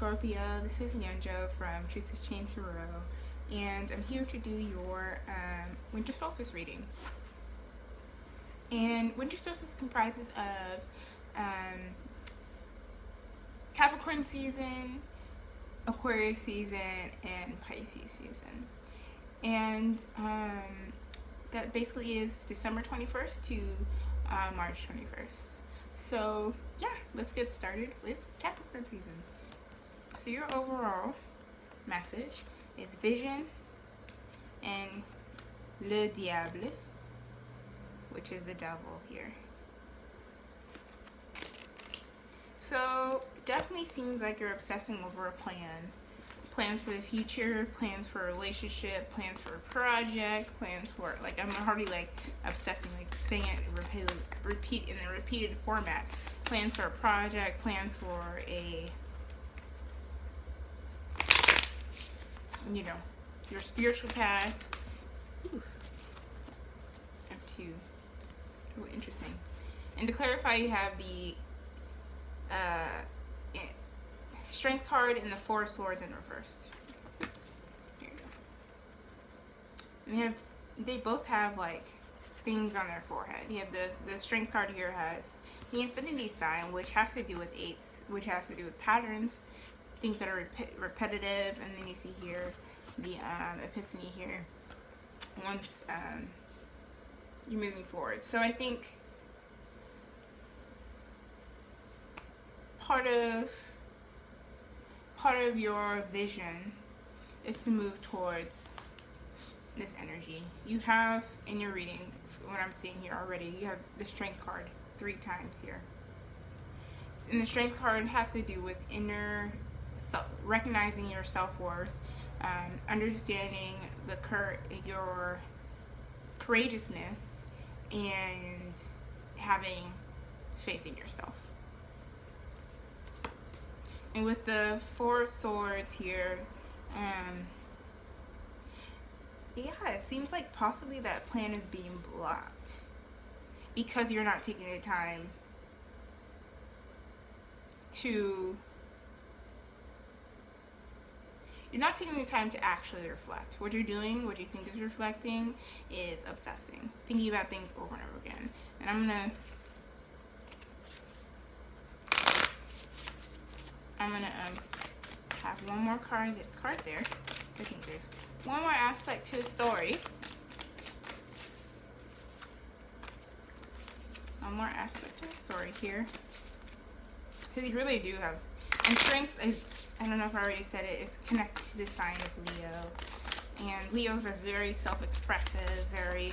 Scorpio. This is Nyonjo from Truth is Chain Tarot, and I'm here to do your winter solstice reading. And winter solstice comprises of Capricorn season, Aquarius season, and Pisces season. And that basically is December 21st to March 21st. So yeah, let's get started with Capricorn season. So your overall message is vision and le diable, which is the devil here. So definitely seems like you're obsessing over a plan. Plans for the future, plans for a relationship, plans for a project, plans for, like, I'm already like obsessing, like saying it repeat in a repeated format. Plans for a project, plans for a, you know, your spiritual path. Ooh. F2. Oh, interesting. And to clarify, you have the Strength card and the Four of Swords in reverse. Oops. Here you go. And they both have like things on their forehead. You have the Strength card here has the Infinity sign, which has to do with eights, which has to do with patterns, things that are repetitive. And then you see here the Epiphany here. Once you're moving forward. So I think part of your vision is to move towards this energy. You have in your reading, what I'm seeing here already, you have the Strength card 3 times here. And the Strength card has to do with inner recognizing your self-worth, understanding your courageousness, and having faith in yourself. And with the Four of Swords here, yeah, it seems like possibly that plan is being blocked because you're not taking the time to actually reflect. What you're doing, what you think is reflecting, is obsessing, thinking about things over and over again. And I'm gonna have one more card there. I think there's one more aspect to the story. One more aspect to the story here. Because you really do have, and strength is, I don't know if I already said it, it's connected to the sign of Leo. And Leos are very self-expressive, very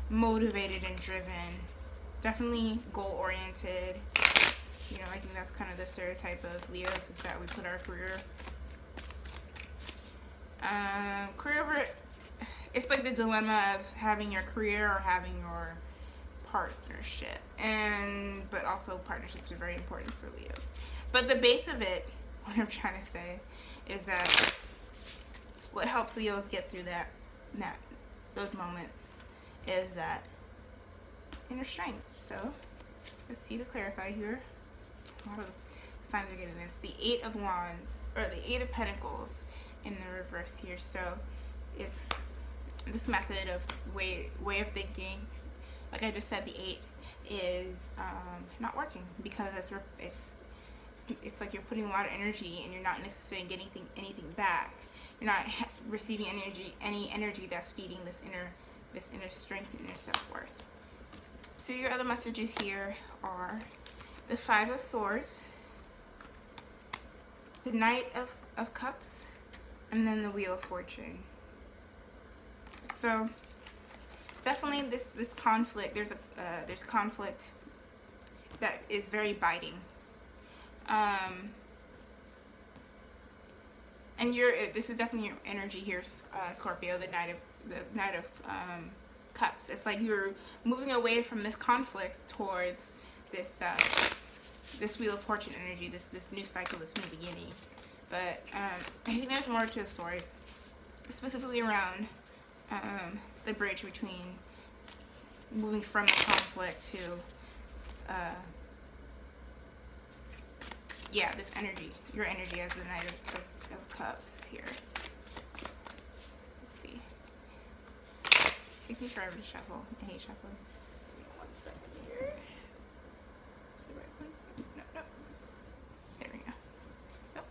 motivated and driven. Definitely goal-oriented. You know, I think that's kind of the stereotype of Leos, is that we put our career over. It's like the dilemma of having your career or having your partnership, but also partnerships are very important for Leos. But the base of it, what I'm trying to say, is that what helps Leos get through those moments is that inner strength. So let's see to clarify here. A lot of signs are getting this. The Eight of Wands, or the Eight of Pentacles in the reverse here. So it's this method of way of thinking. Like I just said, the 8 is not working because it's like you're putting a lot of energy and you're not necessarily getting anything back. You're not receiving any energy that's feeding this inner strength and inner self-worth. So your other messages here are the Five of Swords, the Knight of Cups, and then the Wheel of Fortune. So definitely this conflict, there's conflict that is very biting. And this is definitely your energy here, Scorpio, the Knight of Cups. It's like you're moving away from this conflict towards this Wheel of Fortune energy, this new cycle, this new beginning. But I think there's more to the story, specifically around the bridge between moving from the conflict to yeah, this energy, your energy as the Knight of Cups here. Let's see. It takes me forever to shuffle. I hate shuffling. 1 second here. The right one? No, no. There we go. Nope.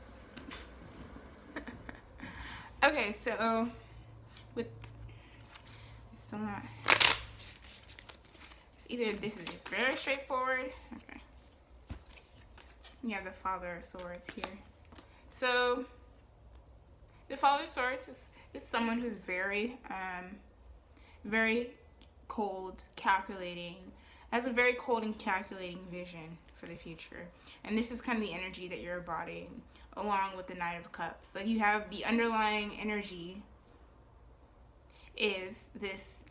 Okay, so with so not. It's either this is just very straightforward. Okay. You have the Father of Swords here. So the Father of Swords is someone who's very very cold, calculating, has a very cold and calculating vision for the future. And this is kind of the energy that you're embodying along with the Knight of Cups. Like you have the underlying energy is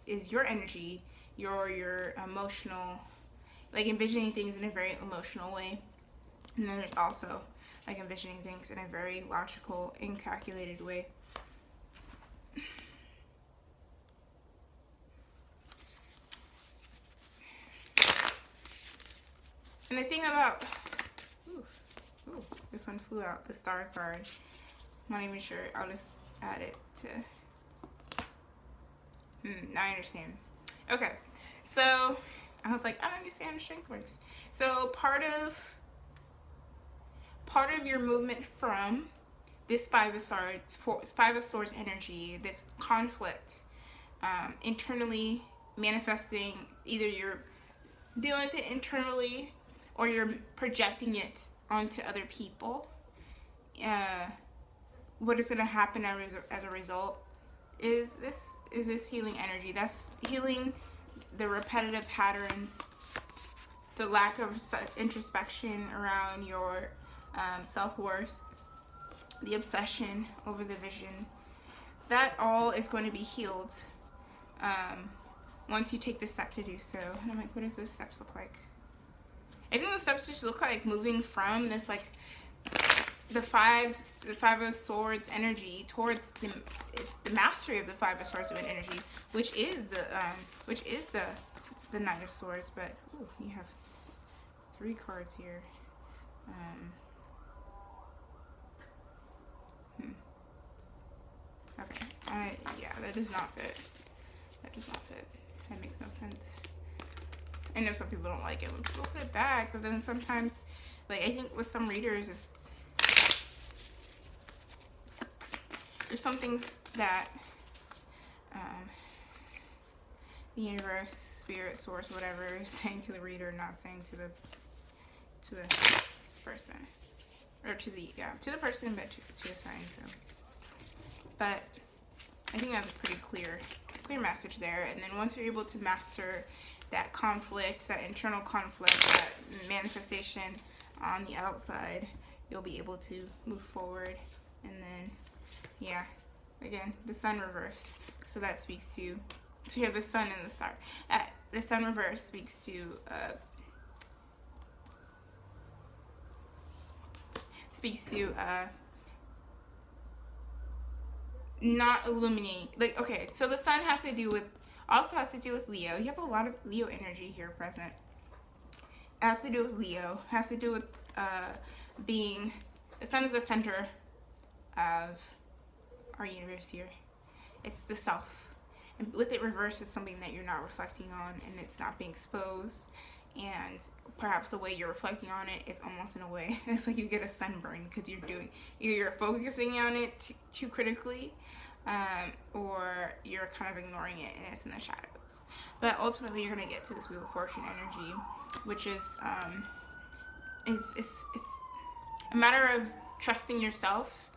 your energy, your emotional, like envisioning things in a very emotional way. And then there's also like envisioning things in a very logical and calculated way. And the thing about, this one flew out, the Star card. I'm not even sure. I'll just add it to. Now I understand. Okay, so I was like, I don't understand how strength works. So part of your movement from this Five of Swords energy, this conflict, internally manifesting, either you're dealing with it internally or you're projecting it onto other people. What is going to happen as a result is this healing energy. That's healing the repetitive patterns, the lack of introspection around your self-worth, the obsession over the vision. That all is going to be healed once you take the step to do so. And I'm like, what does those steps look like? I think the steps just look like moving from this, like, the Five of Swords energy towards the mastery of the Five of Swords energy, which is the Knight of Swords. But ooh, you have 3 cards here. Okay. Yeah, that does not fit. That does not fit. That makes no sense. I know some people don't like it. We'll put it back, but then sometimes, like, I think with some readers, there's some things that the universe, spirit, source, whatever, is saying to the reader, not saying to the person, or to the person, but to the sign. So, but I think that's a pretty clear message there. And then once you're able to master that conflict, that internal conflict, that manifestation on the outside, you'll be able to move forward. And then, yeah, again, the Sun reverse. So that speaks to, so you have the Sun and the Star. The Sun reverse speaks to not illuminating, like, okay, so the Sun also has to do with Leo. You have a lot of Leo energy here present. It has to do with Leo. It has to do with being, the Sun is the center of our universe here. It's the self. And with it reversed, it's something that you're not reflecting on, and it's not being exposed. And perhaps the way you're reflecting on it is almost in a way, it's like you get a sunburn because either you're focusing on it too critically, or you're kind of ignoring it and it's in the shadows. But ultimately, you're gonna get to this Wheel of Fortune energy, which is it's a matter of trusting yourself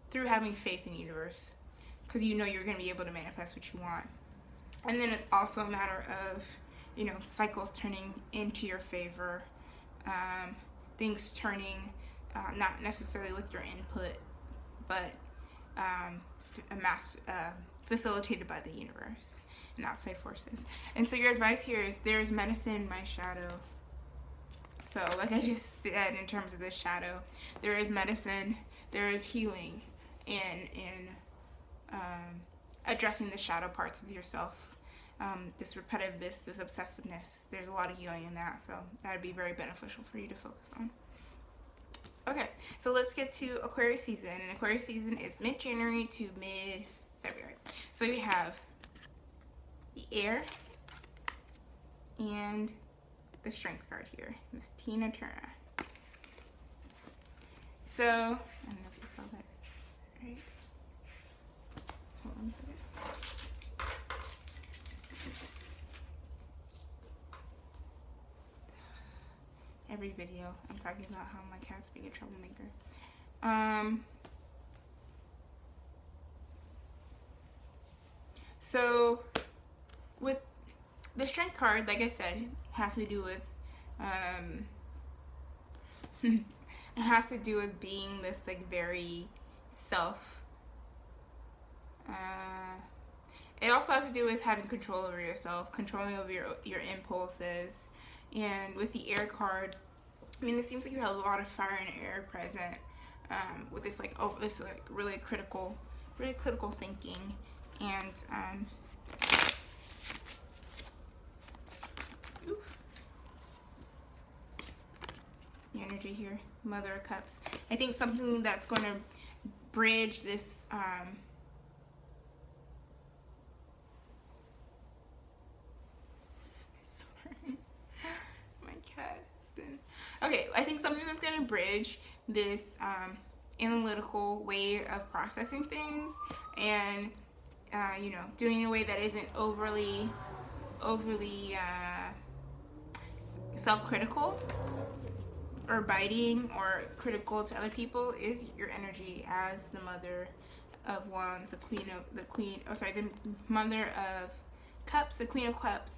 through having faith in the universe, because you know you're gonna be able to manifest what you want. And then it's also a matter of, cycles turning into your favor, things turning, not necessarily with your input, but facilitated by the universe and outside forces. And so your advice here is, there's medicine in my shadow. So like I just said, in terms of this shadow, there is medicine, there is healing in addressing the shadow parts of yourself, this repetitiveness, this obsessiveness. There's a lot of yang in that, so that would be very beneficial for you to focus on. Okay, so let's get to Aquarius season. And Aquarius season is mid-January to mid-February. So we have the air and the strength card here. Miss Tina Turner. So, I don't know if you saw that, right? Hold on a second. Every video I'm talking about how my cat's being a troublemaker. So with the strength card, like I said, has to do with it has to do with being this like very self it also has to do with having control over yourself, controlling over your impulses. And with the air card, I mean, it seems like you have a lot of fire and air present, with this like really critical thinking, and the energy here, Mother of Cups. I think something that's going to bridge this okay, I think something that's going to bridge this analytical way of processing things, and you know, doing it in a way that isn't overly self-critical or biting or critical to other people, is your energy as the Mother of Wands, the Mother of Cups, the Queen of Cups.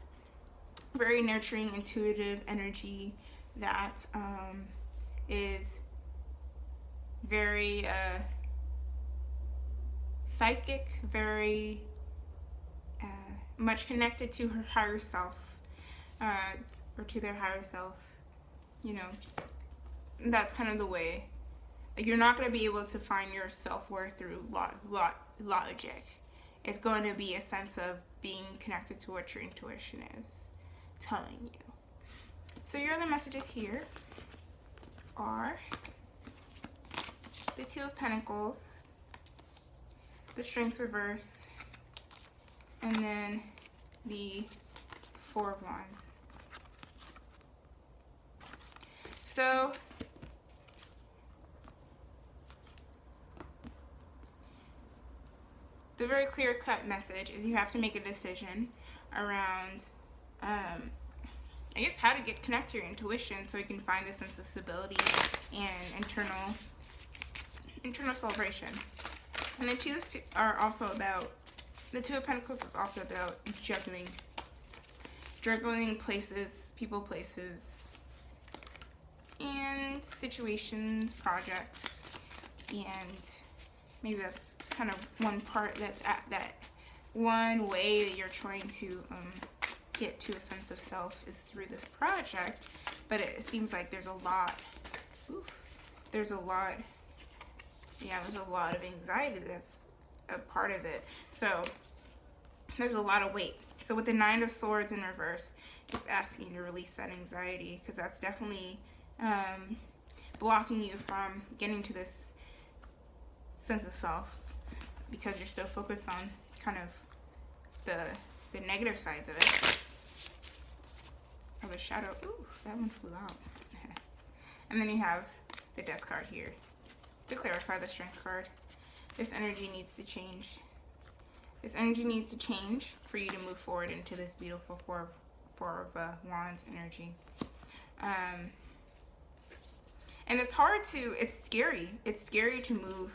Very nurturing, intuitive energy that is very psychic, very much connected to her higher self, or to their higher self. You know, that's kind of the way. Like, you're not going to be able to find your self-worth through logic. It's going to be a sense of being connected to what your intuition is telling you. So your other messages here are the Two of Pentacles, the Strength reverse, and then the Four of Wands. So the very clear-cut message is you have to make a decision around I guess how to connect to your intuition so you can find a sense of stability and internal celebration. And the Two of Pentacles is also about juggling places, people, places, and situations, projects, and maybe that's kind of one part that's at that one way that you're trying to get to a sense of self is through this project. But it seems like there's a lot of anxiety that's a part of it. So there's a lot of weight. So with the Nine of Swords in reverse, it's asking you to release that anxiety, because that's definitely blocking you from getting to this sense of self, because you're still focused on kind of the negative sides of it. Of a shadow. Ooh, that one flew out. And then you have the Death card here to clarify the Strength card. This energy needs to change. This energy needs to change for you to move forward into this beautiful Four of Wands energy. And it's hard to, it's scary. It's scary to move.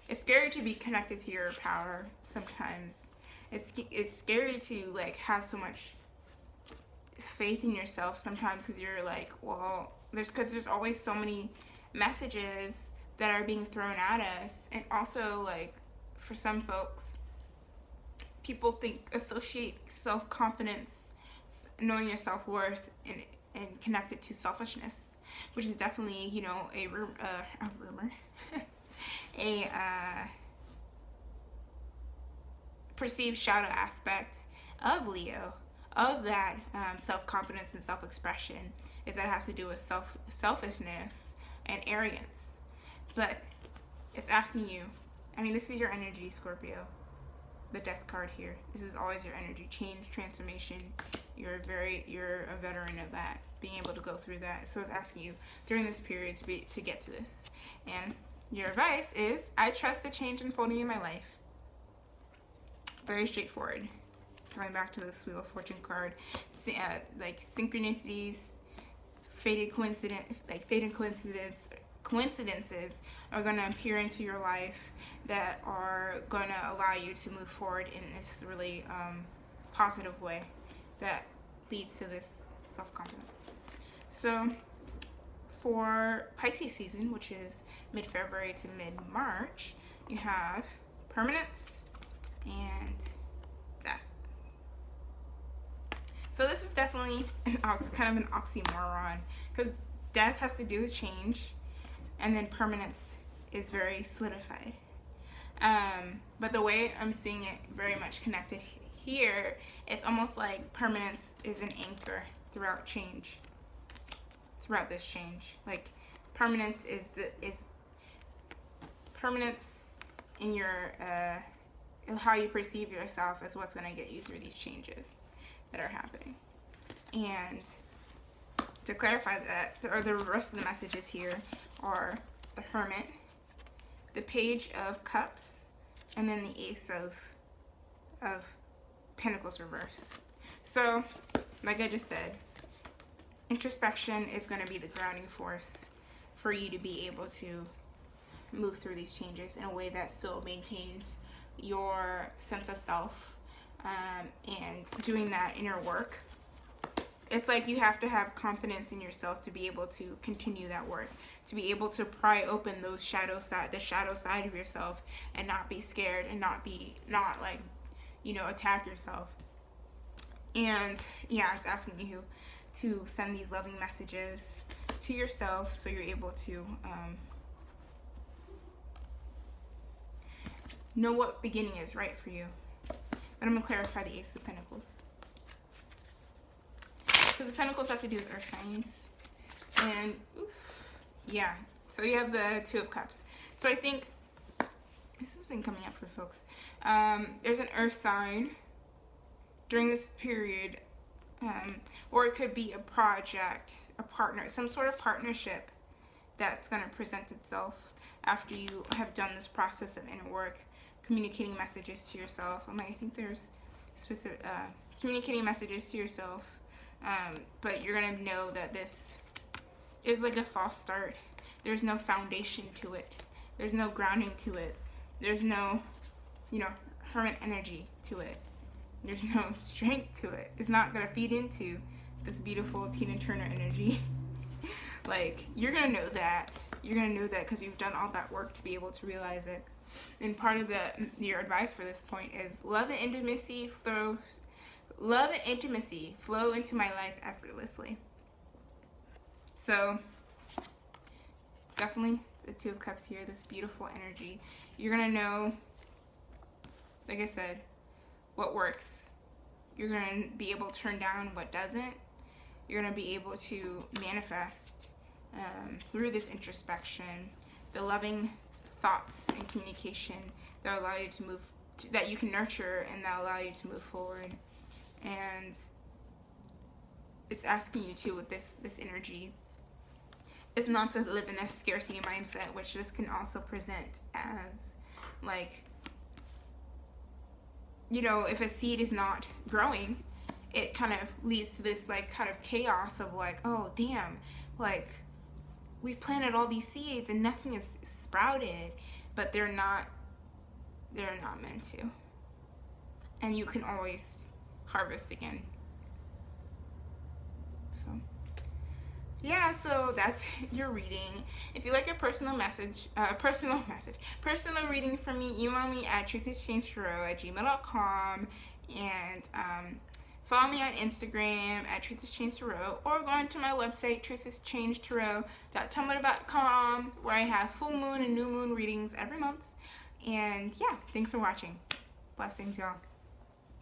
It's scary to be connected to your power sometimes. It's scary to like have so much faith in yourself sometimes, because you're like, well, there's always so many messages that are being thrown at us. And also, like, for some folks, people associate self-confidence, knowing your self-worth, and connect it to selfishness, which is definitely, you know, a rumor, a perceived shadow aspect of Leo, of that self-confidence and self-expression, is that it has to do with selfishness and arrogance. But it's asking you, I mean, this is your energy, Scorpio. The death card here. This is always your energy. Change, transformation. You're a veteran of that. Being able to go through that. So it's asking you during this period to get to this. And your advice is, I trust the change unfolding in my life. Very straightforward. Going back to this Wheel of Fortune card, like synchronicities, fated coincidences are going to appear into your life that are going to allow you to move forward in this really positive way that leads to this self-confidence. So for Pisces season, which is mid-February to mid-March, you have permanence and death. So this is definitely kind of an oxymoron, because death has to do with change, and then permanence is very solidified. But the way I'm seeing it very much connected here, it's almost like permanence is an anchor throughout this change. Like permanence is permanence in your how you perceive yourself is what's going to get you through these changes that are happening. And to clarify that, or the rest of the messages here are the Hermit, the Page of Cups, and then the Ace of Pentacles reverse. So, like I just said, introspection is going to be the grounding force for you to be able to move through these changes in a way that still maintains your sense of self, and doing that inner work. It's like you have to have confidence in yourself to be able to continue that work, to be able to pry open those the shadow side of yourself, and not be scared, and not attack yourself. And yeah, it's asking you to send these loving messages to yourself so you're able to know what beginning is right for you. But I'm going to clarify the Ace of Pentacles, because the Pentacles have to do with earth signs. And yeah, so you have the Two of Cups. So I think this has been coming up for folks. There's an earth sign during this period, or it could be a project, a partner, some sort of partnership that's going to present itself after you have done this process of inner work, communicating messages to yourself. I think there's specific communicating messages to yourself, but you're going to know that this is like a false start. There's no foundation to it. There's no grounding to it. There's no, hermit energy to it. There's no strength to it. It's not going to feed into this beautiful Tina Turner energy. Like, you're going to know that. You're going to know that because you've done all that work to be able to realize it. And part of your advice for this point is love and intimacy flow into my life effortlessly. So definitely the Two of Cups here, this beautiful energy. You're going to know, like I said, what works. You're going to be able to turn down what doesn't. You're going to be able to manifest through this introspection the loving thoughts and communication that allow you to move, that you can nurture, and that allow you to move forward. And it's asking you to, with this energy, is not to live in a scarcity mindset, which this can also present as, like, if a seed is not growing, it kind of leads to this kind of chaos of oh damn, we planted all these seeds and nothing is sprouted, but they're not meant to, and you can always harvest again. So yeah, so that's your reading. If you like a personal reading from me, email me at truthischangetarot@gmail.com, and follow me on Instagram at truthischangetarot, or go onto my website truthischangetarot.tumblr.com, where I have full moon and new moon readings every month. And yeah, thanks for watching. Blessings, y'all.